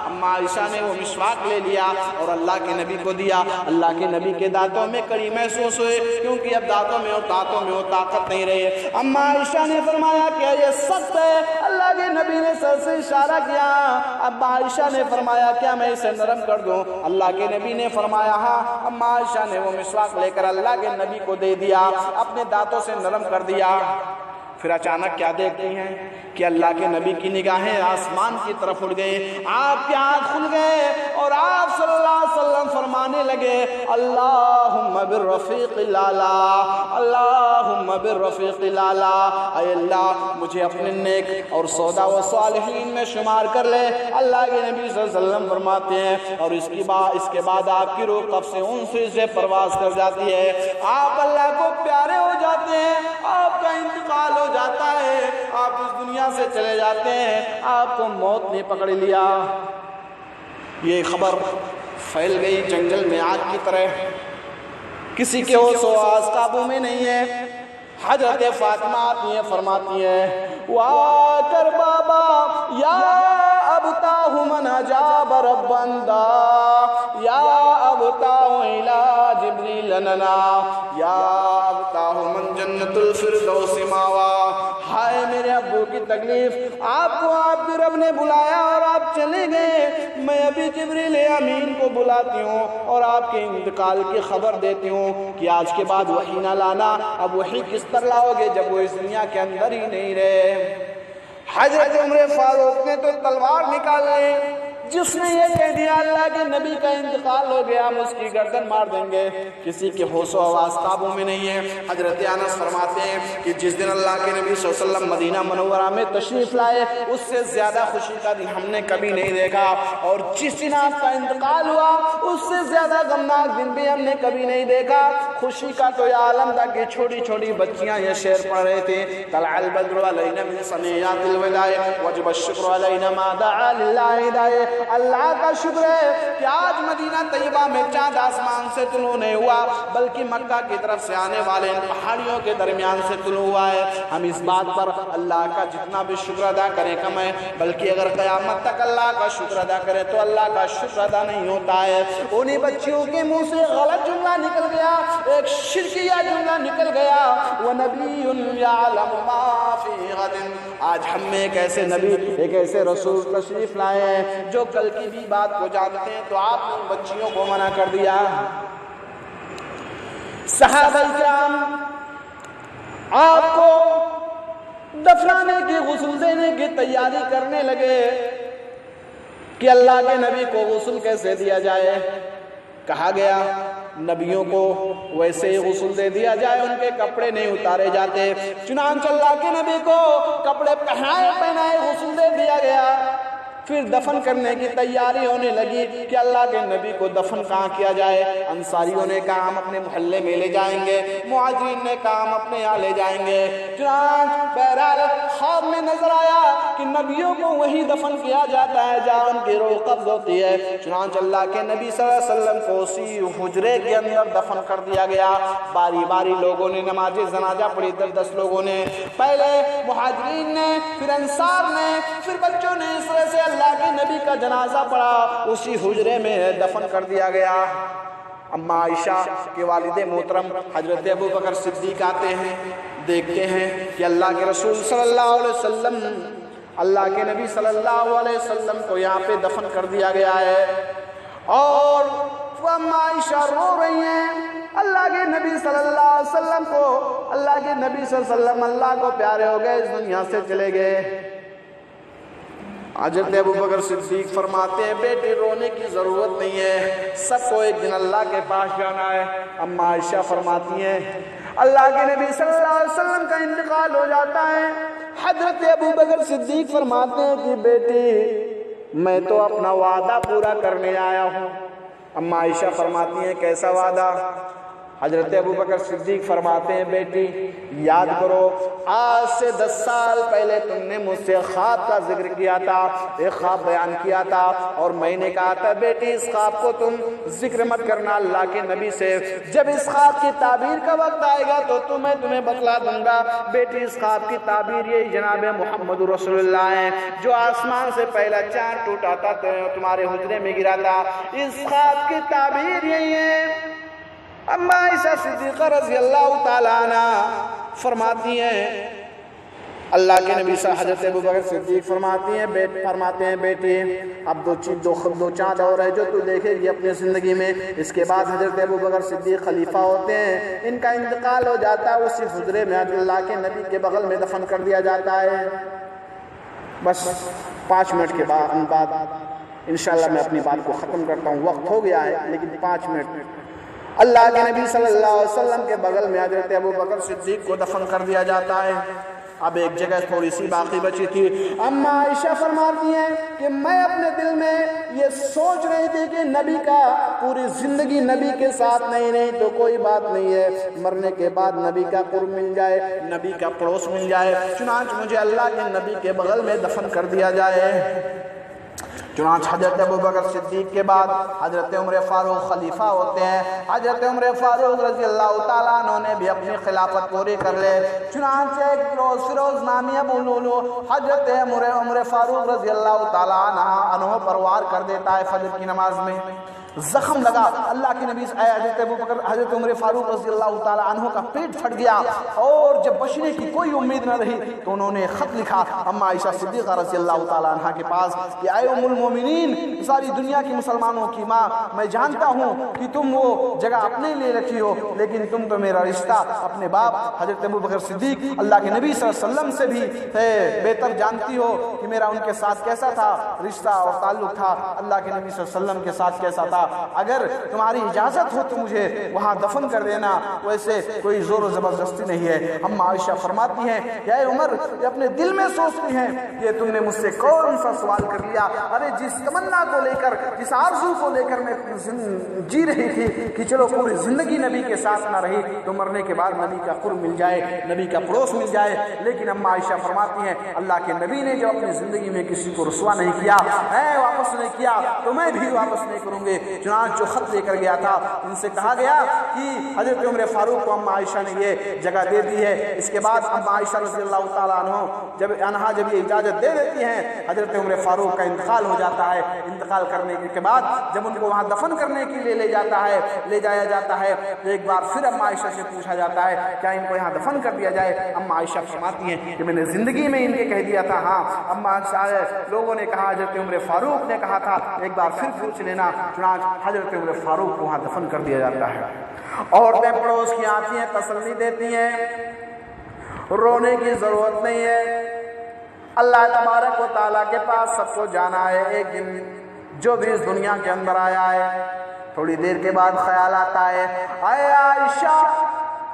Speaker 1: اما عائشہ نے وہ مسواک لے لیا اور اللہ کے نبی کو دیا۔ اللہ کے نبی کے دانتوں میں کڑی محسوس ہوئے، کیونکہ اب دانتوں میں وہ طاقت نہیں رہی۔ اما عائشہ نے فرمایا کہ یہ سخت ہے، اللہ کے نبی نے سر سے اشارہ کیا۔ اما عائشہ نے فرمایا کیا میں اسے نرم کر دوں؟ اللہ کے نبی نے فرمایا ہاں۔ اما عائشہ نے وہ مسواک لے کر اللہ کے نبی کو دے دیا، اپنے دانتوں سے نرم کر دیا۔ پھر اچانک کیا دیکھتی ہیں کہ اللہ کے نبی کی نگاہیں آسمان کی طرف اڑ گئی، آپ کے ہاتھ کھل گئے اور آپ صلی اللہ علیہ وسلم فرمانے لگے اللہم بالرفیق الاعلیٰ، اللہم بالرفیق الاعلیٰ، اے اللہ مجھے اپنے نیک اور سودا و صالحین میں شمار کر لے۔ اللہ کے نبی صلی اللہ علیہ وسلم فرماتے ہیں اور اس کے بعد آپ کی روح قبض سے انس سے پرواز کر جاتی ہے، آپ اللہ کو پیارے ہو جاتے ہیں، آپ کا انتقال ہو جاتا ہے، آپ اس دنیا سے چلے جاتے ہیں، آپ کو موت نے پکڑ لیا۔ یہ خبر پھیل گئی جنگل میں آگ کی طرح، کسی کے ہوش و آواز قابو میں نہیں ہے۔ حضرت فاطمہ آتی ہیں، فرماتی ہیں وا کر بابا یا ابتاہ من اجاب ربندا، یا ابتاہ الی جبریل لنا، یا ابتاہ من جنت الفردوس ماوا۔ ہائے میرے ابو کی تکلیف، آپ کو آپ کے رب نے بلایا اور آپ چلے گئے، میں ابھی جبریل امین کو بلاتی ہوں اور آپ کے انتقال کی خبر دیتی ہوں کہ آج کے بعد وحی نہ لانا۔ اب وحی کس طرح لاؤ گے جب وہ اس دنیا کے اندر ہی نہیں رہے؟ حضرت عمر فاروق نے تو تلوار نکال لی، جس نے یہ کہہ دیا اللہ کے نبی کا انتقال ہو گیا ہم اس کی گردن مار دیں گے، کسی کے ہوش و حواس قابو میں نہیں ہے۔ حضرت انس فرماتے ہیں کہ جس دن اللہ کے نبی صلی اللہ علیہ وسلم مدینہ منورہ میں تشریف لائے اس سے زیادہ خوشی کا دن ہم نے کبھی نہیں دیکھا، اور جس دن آپ کا انتقال ہوا اس سے زیادہ غمناک دن بھی ہم نے کبھی نہیں دیکھا۔ خوشی کا تو یہ عالم تھا کہ چھوٹی چھوٹی بچیاں یہ شعر پڑھ رہے تھے، طلع البدر علینا من ثنیات الوداع وجب الشکر علینا ما دعا للہ داع۔ اللہ کا شکر ہے کہ آج مدینہ طیبہ میں چاند آسمان سے طلوع نہیں ہوا بلکہ مکہ کی طرف سے آنے والے ان پہاڑیوں کے درمیان سے طلوع ہوا ہے۔ ہم اس بات پر اللہ کا جتنا بھی شکر ادا کریں کم ہے، بلکہ اگر قیامت تک اللہ کا شکر ادا کریں تو اللہ کا شکر ادا نہیں ہوتا ہے۔ انہی بچیوں کے منہ سے غلط جملہ نکل گیا، ایک شرکیہ جملہ نکل گیا، وَنَبِيٌّ يَعْلَمُ مَا فِي غَدٍ۔ آج ہم میں ایک ایسے نبی، ایک ایسے رسول تشریف لائے ہیں جو کل کی بھی بات کو جانتے ہیں، تو آپ نے ان بچیوں کو منع کر دیا۔ صحابہ کرام آپ کو دفنانے کی، غسل دینے کی تیاری کرنے لگے کہ اللہ کے نبی کو غسل کیسے دیا جائے۔ کہا گیا نبیوں کو ویسے ہی غسل دے دیا جائے، ان کے کپڑے نہیں اتارے جاتے، چنانچہ اللہ کے نبی کو کپڑے پہنائے غسل دے دیا گیا۔ پھر دفن کرنے کی تیاری ہونے لگی کہ اللہ کے نبی کو دفن کہاں کیا جائے۔ انصاریوں نے کہا ہم اپنے محلے میں لے جائیں گے، مہاجرین نے کہا ہم اپنے یہاں لے جائیں گے۔ چنانچہ بہرحال خواب میں نظر آیا کہ نبیوں کو وہی دفن کیا جاتا ہے جہاں ان کی روح قبض ہوتی ہے۔ چنانچہ اللہ کے نبی صلی اللہ علیہ وسلم کو اسی حجرے کے اندر دفن کر دیا گیا۔ باری باری لوگوں نے نماز جنازہ پڑھی، 10 لوگوں نے، پہلے مہاجرین نے، پھر انصار نے، پھر بچوں نے، اس طرح سے اللہ کے نبی کا جنازہ پڑا، اسی حجرے میں دفن کر دیا گیا۔ اما عائشہ کے والد محترم حضرت ابو بکر صدیق آتے ہیں، دیکھتے ہیں کہ اللہ کے رسول صلی اللہ علیہ وسلم، اللہ کے نبی صلی اللہ علیہ وسلم کو یہاں پہ دفن کر دیا گیا ہے، اور وہ اما عائشہ رو رہی ہیں۔ اللہ کے نبی صلی اللہ علیہ وسلم کو، اللہ کے نبی صلی اللہ علیہ وسلم اللہ کو پیارے ہو گئے، اس دنیا سے چلے گئے۔ حضرت ابو بکر صدیق فرماتے ہیں بیٹی رونے کی ضرورت نہیں ہے، سب کو ایک دن اللہ کے پاس جانا ہے۔ اما عائشہ فرماتی ہیں اللہ کے نبی صلی اللہ علیہ وسلم کا انتقال ہو جاتا ہے، حضرت ابو بکر صدیق فرماتے ہیں کہ بیٹی میں تو اپنا وعدہ پورا کرنے آیا ہوں۔ اما عائشہ فرماتی ہیں کیسا وعدہ؟ حضرت ابو بکر صدیق فرماتے ہیں بیٹی یاد کرو آج سے 10 سال پہلے تم نے مجھ سے خواب کا ذکر کیا تھا، ایک خواب بیان کیا تھا، اور میں نے کہا تھا بیٹی اس خواب کو تم ذکر مت کرنا اللہ کے نبی سے، جب اس خواب کی تعبیر کا وقت آئے گا تو تمہیں بتلا دوں گا۔ بیٹی اس خواب کی تعبیر یہی جناب محمد رسول اللہ ہیں جو آسمان سے پہلا چاند ٹوٹا تھا تمہارے حجرے میں گرا تھا، اس خواب کی تعبیر یہی ہے۔ اما عائشہ صدیقہ رضی اللہ تعالیٰ عنہ فرماتی ہیں اللہ کے نبی صلی حضرت ابو بکر صدیق فرماتے ہیں بیٹی اب دو چاند اور ہے جو تو دیکھے گی اپنی زندگی میں۔ اس کے بعد حضرت ابو بکر صدیق خلیفہ ہوتے ہیں، ان کا انتقال ہو جاتا ہے، اسی حجرے میں اللہ کے نبی کے بغل میں دفن کر دیا جاتا ہے۔ بس 5 منٹ کے بعد انشاءاللہ میں اپنی بات کو ختم کرتا ہوں، وقت ہو گیا ہے لیکن 5 منٹ۔ اللہ کے نبی صلی اللہ علیہ وسلم کے بغل میں حضرت ابو بکر صدیق کو دفن کر دیا جاتا ہے۔ اب ایک جگہ تھوڑی سی باقی بچی تھی۔ اما عائشہ فرماتی ہیں کہ میں اپنے دل میں یہ سوچ رہی تھی کہ نبی کا پوری زندگی نبی کے ساتھ نہیں تو کوئی بات نہیں ہے، مرنے کے بعد نبی کا قرب مل جائے، نبی کا پڑوس مل جائے، چنانچہ مجھے اللہ کے نبی کے بغل میں دفن کر دیا جائے۔ چنانچہ حضرت ابو بکر صدیق کے بعد حضرت عمر فاروق خلیفہ ہوتے ہیں۔ حضرت عمر فاروق رضی اللہ تعالیٰ عنہ نے بھی اپنی خلافت پوری کر لے۔ چنانچہ ایک روز فیروز نامی ابو لولو حضرت عمر فاروق رضی اللہ تعالیٰ عنہ پر وار کر دیتا ہے فجر کی نماز میں۔ زخم لگا، اللہ کے نبی حضرت ابوبکر حضرت عمر فاروق رضی اللہ تعالیٰ عنہ کا پیٹ پھٹ گیا، اور جب بچنے کی کوئی امید نہ رہی تو انہوں نے خط لکھا اما عائشہ صدیقہ رضی اللہ تعالیٰ عنہ کے پاس کہ اے ام المومنین، ساری دنیا کی مسلمانوں کی ماں، میں جانتا ہوں کہ تم وہ جگہ اپنے لیے رکھی ہو، لیکن تم تو میرا رشتہ اپنے باپ حضرت ابوبکر صدیق اللہ کے نبی صلی اللہ علیہ وسلم سے بھی بہتر جانتی ہو کہ میرا ان کے ساتھ کیسا تھا رشتہ اور تعلق تھا، اللہ کے نبی صلی اللہ علیہ وسلم کے ساتھ کیسا تھا، اگر تمہاری اجازت ہو تو مجھے وہاں دفن کر دینا، ویسے کوئی زور و زبردستی نہیں ہے۔ ہم عائشہ فرماتی ہیں کہ اے عمر، یہ اپنے دل میں سوچتی ہیں کہ تم نے مجھ سے کون سا سوال کر لیا، ارے جس تمنا کو لے کر، جس آرزو کو لے کر میں جی رہی تھی کہ چلو پوری زندگی نبی کے ساتھ نہ رہی تو مرنے کے بعد نبی کا قرب مل جائے، نبی کا پڑوس مل جائے، لیکن اما عائشہ فرماتی ہیں اللہ کے نبی نے جو اپنی زندگی میں کسی کو رسوا نہیں کیا، واپس نہیں کیا، تو میں بھی واپس نہیں کروں گے۔ چنانچہ جو خط لے کر گیا تھا ان سے کہا گیا کہ حضرت عمر فاروق کو اما عائشہ نے یہ جگہ دے دی ہے۔ اس کے بعد اما عائشہ رضی اللہ تعالیٰ عنہ جب یہ اجازت دے دیتی ہیں، حضرت عمر فاروق کا انتقال ہو جاتا ہے۔ انتقال کرنے کے بعد جب ان کو وہاں دفن کرنے کے لیے لے جایا جاتا ہے تو ایک بار پھر اما عائشہ سے پوچھا جاتا ہے کیا ان کو یہاں دفن کر دیا جائے؟ اما عائشہ فرماتی ہیں کہ میں نے زندگی میں ان کے کہہ دیا تھا ہاں۔ اما لوگوں نے کہا، حضرت عمر فاروق نے کہا تھا ایک بار پھر پوچھ لینا، چنانچہ حضرت عمر فاروق کو وہاں دفن کر دیا جاتا ہے۔ عورتیں پڑوس کی آتی ہیں، تسلی دیتی ہیں، رونے کی ضرورت نہیں ہے، اللہ تبارک و تعالیٰ کے پاس سب کو جانا ہے۔ ایک دن جو بھی اس دنیا کے اندر آیا ہے، تھوڑی دیر کے بعد خیال آتا ہے اے عائشہ،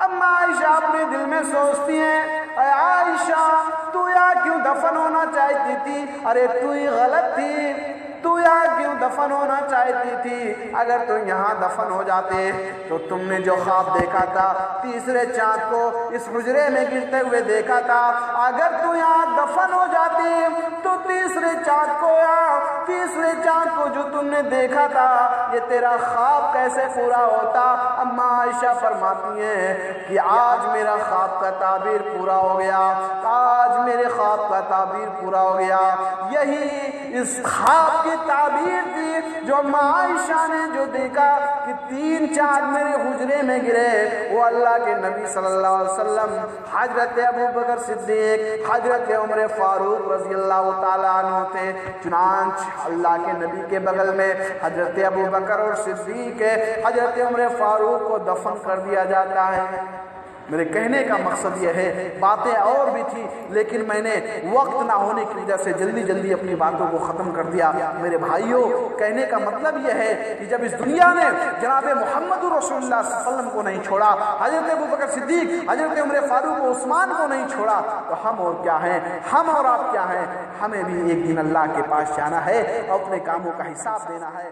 Speaker 1: اما عائشہ اپنے دل میں سوچتی ہیں اے عائشہ تو یہاں کیوں دفن ہونا چاہتی تھی؟ ارے تو ہی غلط تھی، تو یہاں کیوں دفن ہونا چاہتی تھی؟ اگر تو یہاں دفن ہو جاتے تو تم نے جو خواب دیکھا تھا تیسرے چاند کو اس حجرے میں گرتے ہوئے دیکھا تھا، اگر تو یہاں دفن ہو جاتی تو تیسرے چاند کو جو تم نے دیکھا تھا یہ تیرا خواب کیسے پورا ہوتا؟ اما عائشہ فرماتی ہیں کہ آج میرا خواب کا تعبیر پورا ہو گیا، آج میرے خواب کا تعبیر پورا ہو گیا۔ یہی اس خواب کی تعبیر تھی جو اما عائشہ نے جو دیکھا کہ 3 چاند میرے حجرے میں گرے، وہ اللہ کے نبی صلی اللہ علیہ وسلم، حضرت ابوبکر صدیق، حضرت عمر فاروق رضی اللہ تعالیٰ عنہ تھے۔ چنانچہ اللہ کے نبی کے بغل میں حضرت ابوبکر اور صدیق حضرت عمر فاروق کو دفن کر دیا جاتا ہے۔ میرے کہنے کا مقصد یہ ہے، باتیں اور بھی تھی لیکن میں نے وقت نہ ہونے کی وجہ سے جلدی اپنی باتوں کو ختم کر دیا۔ میرے بھائیوں، کہنے کا مطلب یہ ہے کہ جب اس دنیا نے جناب محمد رسول اللہ صلی اللہ علیہ وسلم کو نہیں چھوڑا، حضرت ابوبکر صدیق، حضرت عمر فاروق و عثمان کو نہیں چھوڑا، تو ہم اور کیا ہیں؟ ہم اور آپ کیا ہیں؟ ہمیں بھی ایک دن اللہ کے پاس جانا ہے اور اپنے کاموں کا حساب دینا ہے۔